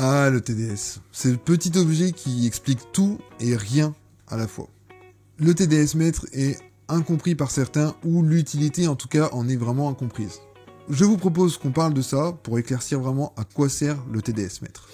Ah, le TDS. C'est le petit objet qui explique tout et rien à la fois. Le TDS mètre est incompris par certains, ou l'utilité en tout cas en est vraiment incomprise. Je vous propose qu'on parle de ça pour éclaircir vraiment à quoi sert le TDS mètre.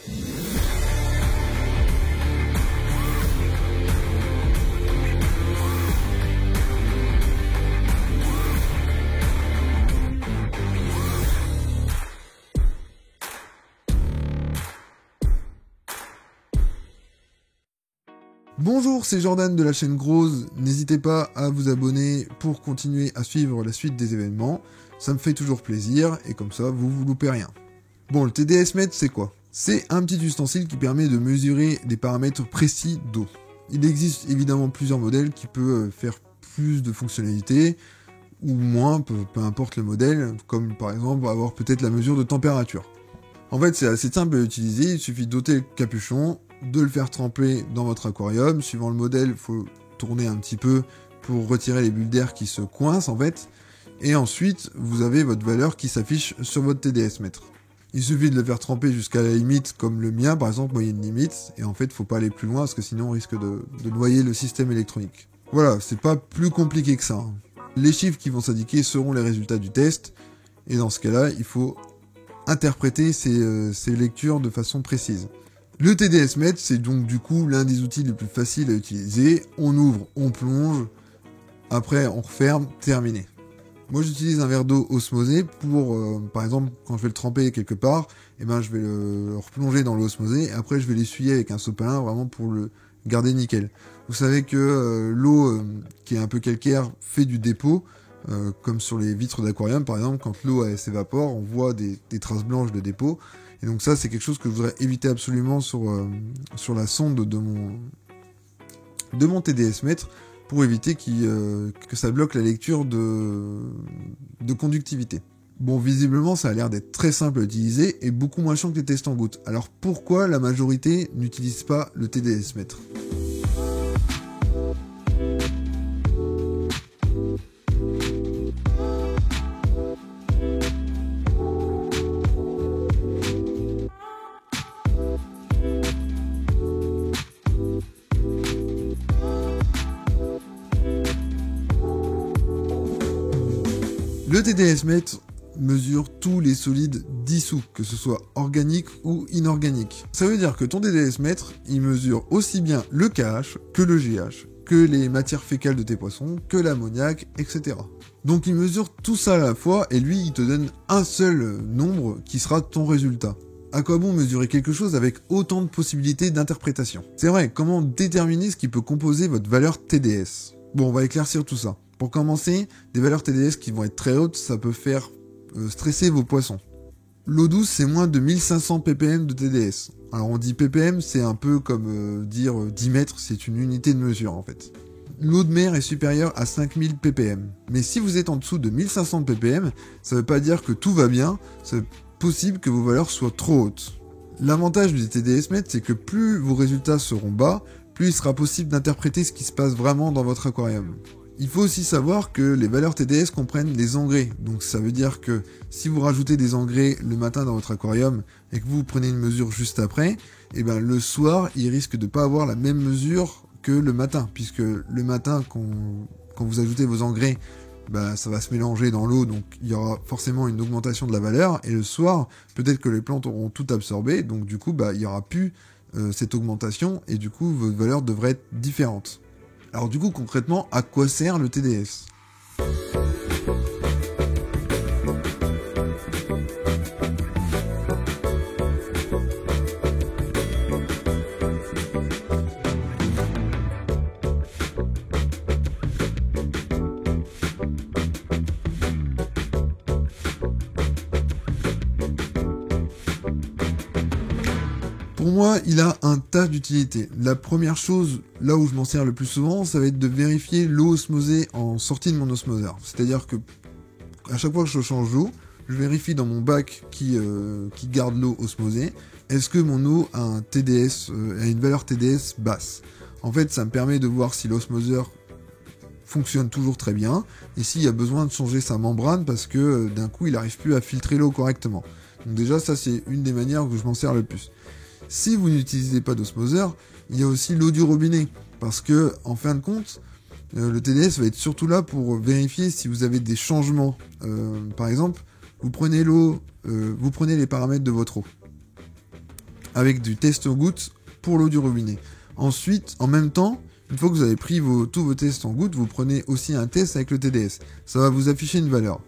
Bonjour, c'est Jordan de la chaîne Grose. N'hésitez pas à vous abonner pour continuer à suivre la suite des événements. Ça me fait toujours plaisir et comme ça, vous loupez rien. Bon, le TDS mètre, c'est quoi? C'est un petit ustensile qui permet de mesurer des paramètres précis d'eau. Il existe évidemment plusieurs modèles qui peuvent faire plus de fonctionnalités ou moins, peu importe le modèle, comme par exemple avoir peut-être la mesure de température. En fait, c'est assez simple à utiliser, il suffit d'ôter le capuchon, de le faire tremper dans votre aquarium. Suivant le modèle, il faut tourner un petit peu pour retirer les bulles d'air qui se coincent en fait. Et ensuite, vous avez votre valeur qui s'affiche sur votre TDS mètre. Il suffit de le faire tremper jusqu'à la limite, comme le mien par exemple, moi il y a une limite, et en fait, il ne faut pas aller plus loin parce que sinon on risque de noyer le système électronique. Voilà, c'est pas plus compliqué que ça. Les chiffres qui vont s'indiquer seront les résultats du test, et dans ce cas-là, il faut interpréter ces lectures de façon précise. Le TDS mètre, c'est donc du coup l'un des outils les plus faciles à utiliser. On ouvre, on plonge, après on referme, terminé. Moi j'utilise un verre d'eau osmosée pour, par exemple, quand je vais le tremper quelque part, je vais le replonger dans l'eau osmosée, et après je vais l'essuyer avec un sopalin, vraiment pour le garder nickel. Vous savez que l'eau qui est un peu calcaire fait du dépôt, comme sur les vitres d'aquarium par exemple, quand l'eau s'évapore, on voit des traces blanches de dépôt. Et donc ça, c'est quelque chose que je voudrais éviter absolument sur la sonde de mon TDS mètre, pour éviter que ça bloque la lecture de conductivité. Bon, visiblement, ça a l'air d'être très simple à utiliser et beaucoup moins chiant que les tests en gouttes. Alors pourquoi la majorité n'utilise pas le TDS mètre ? Le TDS mètre mesure tous les solides dissous, que ce soit organiques ou inorganiques. Ça veut dire que ton TDS mètre, il mesure aussi bien le KH que le GH, que les matières fécales de tes poissons, que l'ammoniac, etc. Donc il mesure tout ça à la fois, et lui, il te donne un seul nombre qui sera ton résultat. À quoi bon mesurer quelque chose avec autant de possibilités d'interprétation? C'est vrai, comment déterminer ce qui peut composer votre valeur TDS? Bon, on va éclaircir tout ça. Pour commencer, des valeurs TDS qui vont être très hautes, ça peut faire stresser vos poissons. L'eau douce, c'est moins de 1500 ppm de TDS. Alors on dit ppm, c'est un peu comme dire 10 mètres, c'est une unité de mesure en fait. L'eau de mer est supérieure à 5000 ppm. Mais si vous êtes en dessous de 1500 ppm, ça ne veut pas dire que tout va bien, c'est possible que vos valeurs soient trop hautes. L'avantage du TDS mètre, c'est que plus vos résultats seront bas, plus il sera possible d'interpréter ce qui se passe vraiment dans votre aquarium. Il faut aussi savoir que les valeurs TDS comprennent les engrais. Donc ça veut dire que si vous rajoutez des engrais le matin dans votre aquarium et que vous prenez une mesure juste après, le soir, il risque de ne pas avoir la même mesure que le matin. Puisque le matin, quand vous ajoutez vos engrais, ça va se mélanger dans l'eau, donc il y aura forcément une augmentation de la valeur. Et le soir, peut-être que les plantes auront tout absorbé, donc du coup, il n'y aura plus cette augmentation et du coup, votre valeur devrait être différente. Alors du coup, concrètement, à quoi sert le TDS ? Pour moi, il a un tas d'utilités. La première chose, là où je m'en sers le plus souvent, ça va être de vérifier l'eau osmosée en sortie de mon osmoseur. C'est-à-dire que à chaque fois que je change d'eau, je vérifie dans mon bac qui garde l'eau osmosée, est-ce que mon eau a un TDS, a une valeur TDS basse. En fait, ça me permet de voir si l'osmoseur fonctionne toujours très bien, et s'il y a besoin de changer sa membrane parce que d'un coup, il n'arrive plus à filtrer l'eau correctement. Donc déjà, ça c'est une des manières que je m'en sers le plus. Si vous n'utilisez pas d'osmoseur, il y a aussi l'eau du robinet, parce que en fin de compte, le TDS va être surtout là pour vérifier si vous avez des changements. Par exemple, vous prenez l'eau, vous prenez les paramètres de votre eau, avec du test au gouttes pour l'eau du robinet. Ensuite, en même temps, une fois que vous avez pris tous vos tests en gouttes, vous prenez aussi un test avec le TDS. Ça va vous afficher une valeur.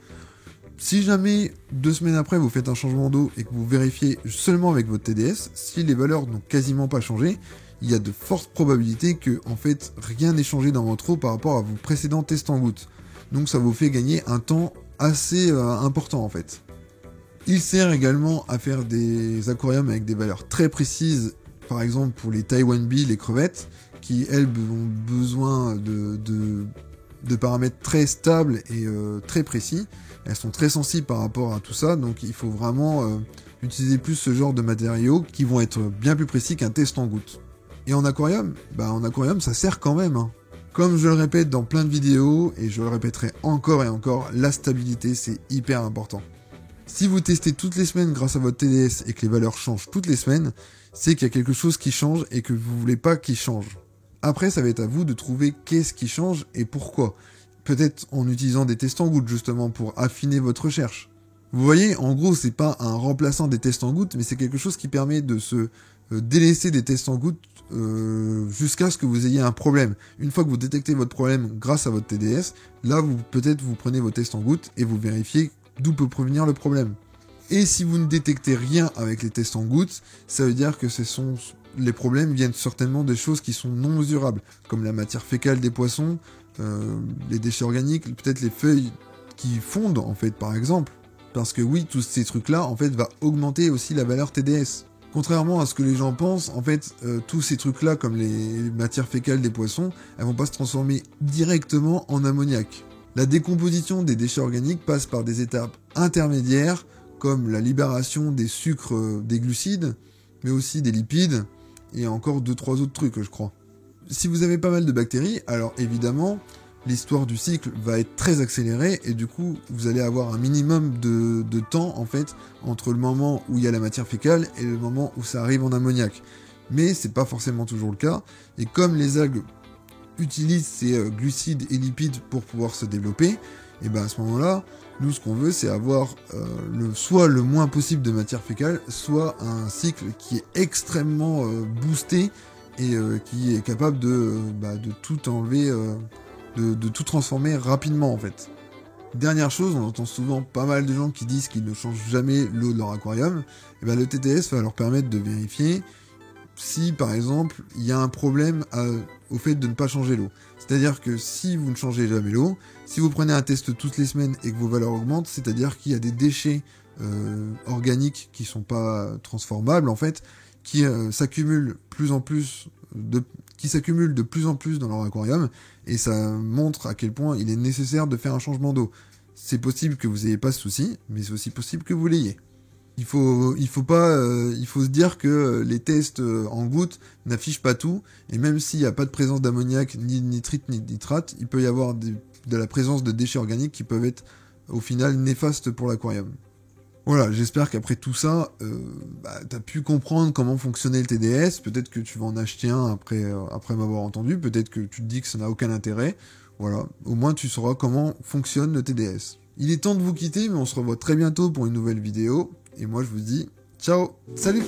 Si jamais 2 semaines après vous faites un changement d'eau et que vous vérifiez seulement avec votre TDS, si les valeurs n'ont quasiment pas changé, il y a de fortes probabilités que en fait rien n'ait changé dans votre eau par rapport à vos précédents tests en gouttes. Donc ça vous fait gagner un temps assez important en fait. Il sert également à faire des aquariums avec des valeurs très précises, par exemple pour les Taiwan Bee, les crevettes, qui elles ont besoin de paramètres très stables et très précis. Elles sont très sensibles par rapport à tout ça, donc il faut vraiment utiliser plus ce genre de matériaux qui vont être bien plus précis qu'un test en gouttes. Et en aquarium, en aquarium ça sert quand même. Comme je le répète dans plein de vidéos, et je le répéterai encore et encore, la stabilité c'est hyper important. Si vous testez toutes les semaines grâce à votre TDS et que les valeurs changent toutes les semaines, c'est qu'il y a quelque chose qui change et que vous voulez pas qu'il change. Après, ça va être à vous de trouver qu'est-ce qui change et pourquoi. Peut-être en utilisant des tests en gouttes justement pour affiner votre recherche. Vous voyez, en gros, c'est pas un remplaçant des tests en gouttes, mais c'est quelque chose qui permet de se délaisser des tests en gouttes jusqu'à ce que vous ayez un problème. Une fois que vous détectez votre problème grâce à votre TDS, là, peut-être vous prenez vos tests en gouttes et vous vérifiez d'où peut provenir le problème. Et si vous ne détectez rien avec les tests en gouttes, ça veut dire que les problèmes viennent certainement des choses qui sont non mesurables, comme la matière fécale des poissons, les déchets organiques, peut-être les feuilles qui fondent en fait par exemple. Parce que oui, tous ces trucs-là en fait va augmenter aussi la valeur TDS. Contrairement à ce que les gens pensent, en fait, tous ces trucs-là, comme les matières fécales des poissons, elles vont pas se transformer directement en ammoniac. La décomposition des déchets organiques passe par des étapes intermédiaires, comme la libération des sucres, des glucides, mais aussi des lipides, et encore 2-3 autres trucs, je crois. Si vous avez pas mal de bactéries, alors évidemment, l'histoire du cycle va être très accélérée, et du coup, vous allez avoir un minimum de temps, en fait, entre le moment où il y a la matière fécale et le moment où ça arrive en ammoniac. Mais c'est pas forcément toujours le cas, et comme les algues utilisent ces glucides et lipides pour pouvoir se développer, et ben à ce moment-là, nous ce qu'on veut c'est avoir soit le moins possible de matière fécale, soit un cycle qui est extrêmement boosté et qui est capable de tout enlever, de tout transformer rapidement en fait. Dernière chose, on entend souvent pas mal de gens qui disent qu'ils ne changent jamais l'eau de leur aquarium, et ben le TDS va leur permettre de vérifier si par exemple il y a un problème au fait de ne pas changer l'eau. C'est-à-dire que si vous ne changez jamais l'eau, si vous prenez un test toutes les semaines et que vos valeurs augmentent, c'est-à-dire qu'il y a des déchets organiques qui sont pas transformables en fait, qui s'accumulent de plus en plus dans leur aquarium, et ça montre à quel point il est nécessaire de faire un changement d'eau. C'est possible que vous n'ayez pas ce souci, mais c'est aussi possible que vous l'ayez. Il faut se dire que les tests en gouttes n'affichent pas tout, et même s'il n'y a pas de présence d'ammoniac, ni de nitrite, ni de nitrate, il peut y avoir de la présence de déchets organiques qui peuvent être au final néfastes pour l'aquarium. Voilà, j'espère qu'après tout ça, t'as pu comprendre comment fonctionnait le TDS. Peut-être que tu vas en acheter un après m'avoir entendu, peut-être que tu te dis que ça n'a aucun intérêt. Voilà, au moins tu sauras comment fonctionne le TDS. Il est temps de vous quitter, mais on se revoit très bientôt pour une nouvelle vidéo. Et moi je vous dis ciao, salut!